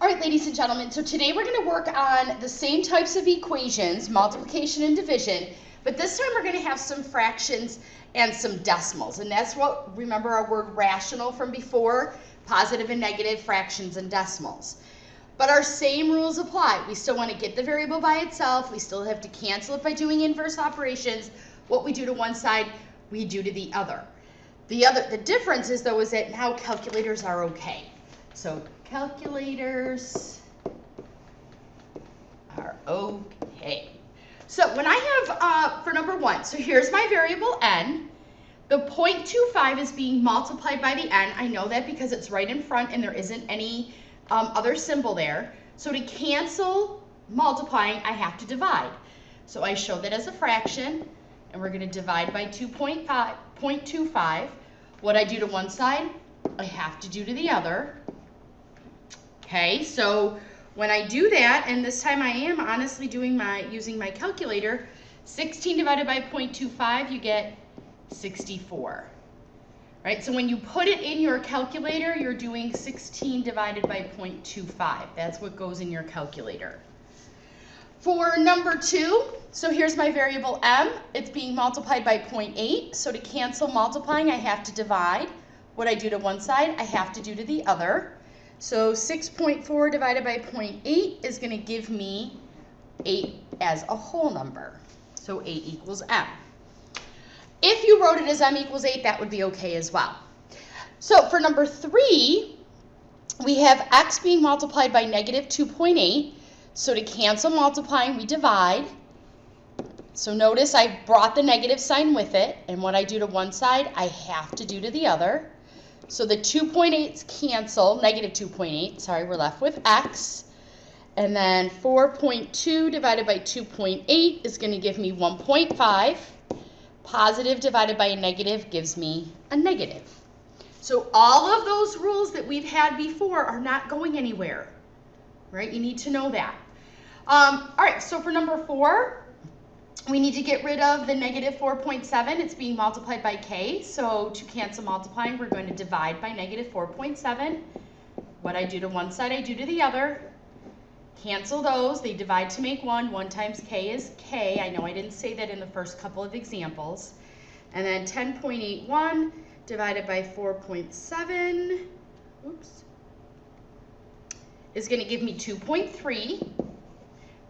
All right, ladies and gentlemen, so today we're going to work on the same types of equations, multiplication and division, but this time we're going to have some fractions and some decimals. And that's what, remember our word rational from before, positive and negative, fractions and decimals. But our same rules apply. We still want to get the variable by itself. We still have to cancel it by doing inverse operations. What we do to one side, we do to the other. The difference is, though, is that now calculators are okay. So calculators are okay. So when I have, for number one, so here's my variable n. The 0.25 is being multiplied by the n. I know that because it's right in front and there isn't any other symbol there. So to cancel multiplying, I have to divide. So I show that as a fraction, and we're going to divide by 0.25. What I do to one side, I have to do to the other. Okay, so when I do that, and this time I am honestly using my calculator, 16 divided by 0.25, you get 64. Right, so when you put it in your calculator, you're doing 16 divided by 0.25. That's what goes in your calculator. For number two, so here's my variable m. It's being multiplied by 0.8. So to cancel multiplying, I have to divide. What I do to one side, I have to do to the other. So 6.4 divided by 0.8 is going to give me 8 as a whole number. So 8 equals m. If you wrote it as m equals 8, that would be okay as well. So for number three, we have x being multiplied by negative 2.8. So to cancel multiplying, we divide. So notice I brought the negative sign with it, and what I do to one side, I have to do to the other. So the 2.8's cancel, negative 2.8, sorry, we're left with x. And then 4.2 divided by 2.8 is going to give me 1.5. Positive divided by a negative gives me a negative. So all of those rules that we've had before are not going anywhere, right? You need to know that. All right, so for number four, we need to get rid of the negative 4.7. It's being multiplied by k. So to cancel multiplying, we're going to divide by negative 4.7. What I do to one side, I do to the other. Cancel those. They divide to make 1. 1 times k is k. I know I didn't say that in the first couple of examples. And then 10.81 divided by 4.7, oops, is going to give me 2.3.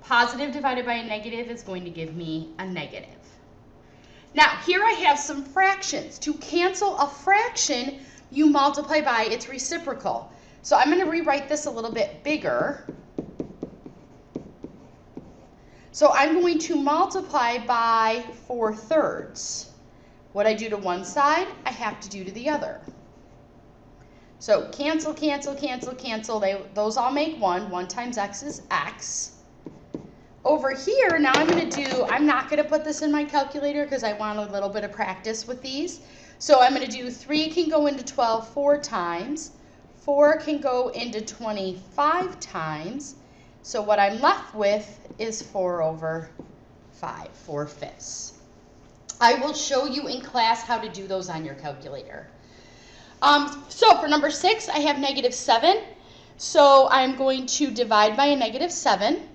Positive divided by a negative is going to give me a negative. Now, here I have some fractions. To cancel a fraction, you multiply by its reciprocal. So I'm going to rewrite this a little bit bigger. So I'm going to multiply by 4/3. What I do to one side, I have to do to the other. So cancel, cancel, cancel, cancel. Those all make 1. 1 times x is x. Over here, now I'm not going to put this in my calculator because I want a little bit of practice with these. So I'm going to do 3 can go into 12 4 times. 4 can go into 25 times. So what I'm left with is 4/5, 4/5. I will show you in class how to do those on your calculator. So for number 6, I have negative 7. So I'm going to divide by a negative 7.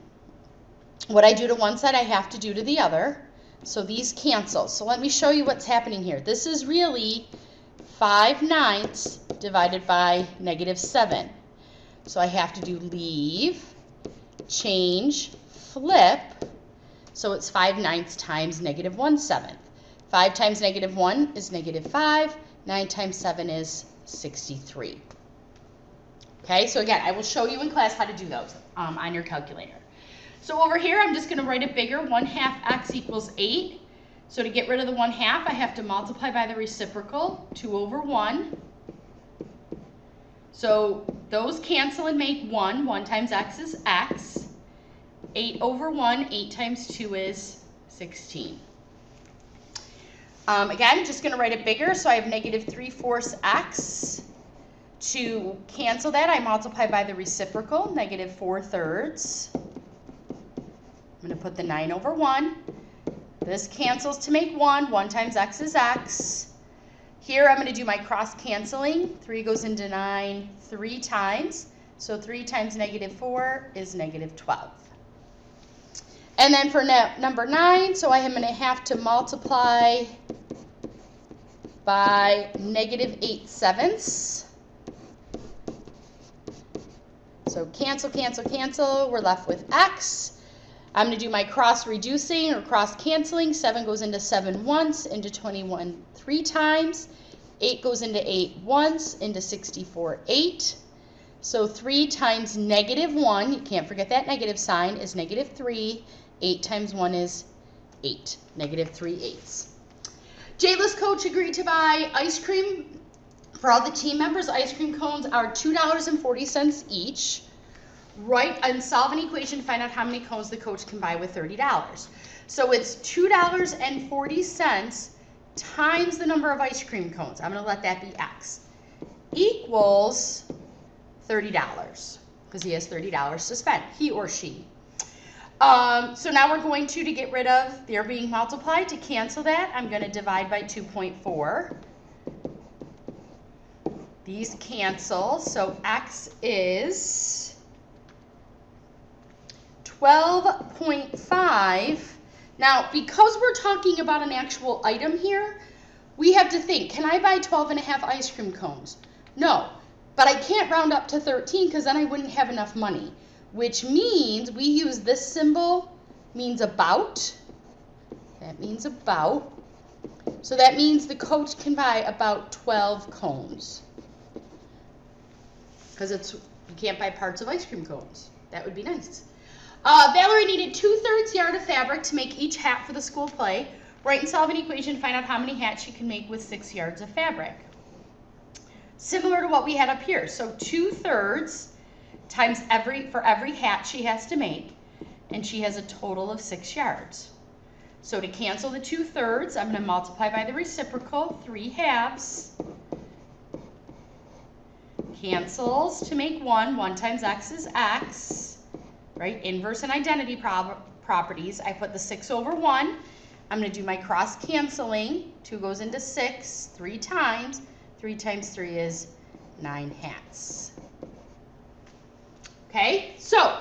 What I do to one side, I have to do to the other. So these cancel. So let me show you what's happening here. This is really 5/9 divided by negative 7. So I have to do leave, change, flip. So it's 5/9 times negative 1/7. 5 times negative 1 is negative 5. 9 times 7 is 63. Okay, so again, I will show you in class how to do those on your calculator. So over here, I'm just going to write it bigger. 1/2 x equals 8. So to get rid of the 1/2, I have to multiply by the reciprocal, 2/1. So those cancel and make 1. 1 times x is x. 8/1, 8 times 2 is 16. Again, just going to write it bigger, so I have negative 3/4 x. To cancel that, I multiply by the reciprocal, negative 4/3. I'm going to put the 9/1. This cancels to make 1. 1 times x is x. Here I'm going to do my cross canceling. 3 goes into 9 3 times. So 3 times negative 4 is negative 12. And then for number 9, so I am going to have to multiply by negative 8/7. So cancel, cancel, cancel. We're left with x. I'm going to do my cross reducing or cross canceling. 7 goes into 7 once, into 21 3 times. 8 goes into 8 once, into 64 8. So 3 times negative 1, you can't forget that negative sign, is negative 3. 8 times 1 is 8, negative 3/8. Jayla's coach agreed to buy ice cream for all the team members. Ice cream cones are $2.40 each. Write and solve an equation to find out how many cones the coach can buy with $30. So it's $2.40 times the number of ice cream cones. I'm going to let that be x. Equals $30 because he has $30 to spend, he or she. So now we're going to get rid of, they're being multiplied. To cancel that, I'm going to divide by 2.4. These cancel, so x is 12.5. Now, because we're talking about an actual item here, we have to think, can I buy 12.5 ice cream cones? No, but I can't round up to 13 because then I wouldn't have enough money, which means we use this symbol, means about. That means about. So that means the coach can buy about 12 cones. Because you can't buy parts of ice cream cones. That would be nice. Valerie needed 2/3 yard of fabric to make each hat for the school play. Write and solve an equation to find out how many hats she can make with 6 yards of fabric. Similar to what we had up here. So 2/3 times for every hat she has to make, and she has a total of 6 yards. So to cancel the 2/3, I'm going to multiply by the reciprocal, 3/2. Cancels to make 1. 1 times x is x. Right? Inverse and identity properties. I put the 6 over 1. I'm going to do my cross canceling. 2 goes into 6 3 times. 3 times 3 is 9 hats. Okay, so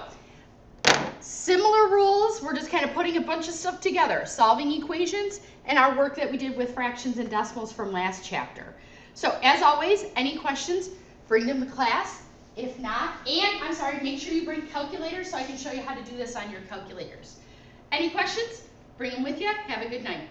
similar rules. We're just kind of putting a bunch of stuff together, solving equations, and our work that we did with fractions and decimals from last chapter. So as always, any questions, bring them to class. If not, and I'm sorry, make sure you bring calculators so I can show you how to do this on your calculators. Any questions? Bring them with you. Have a good night.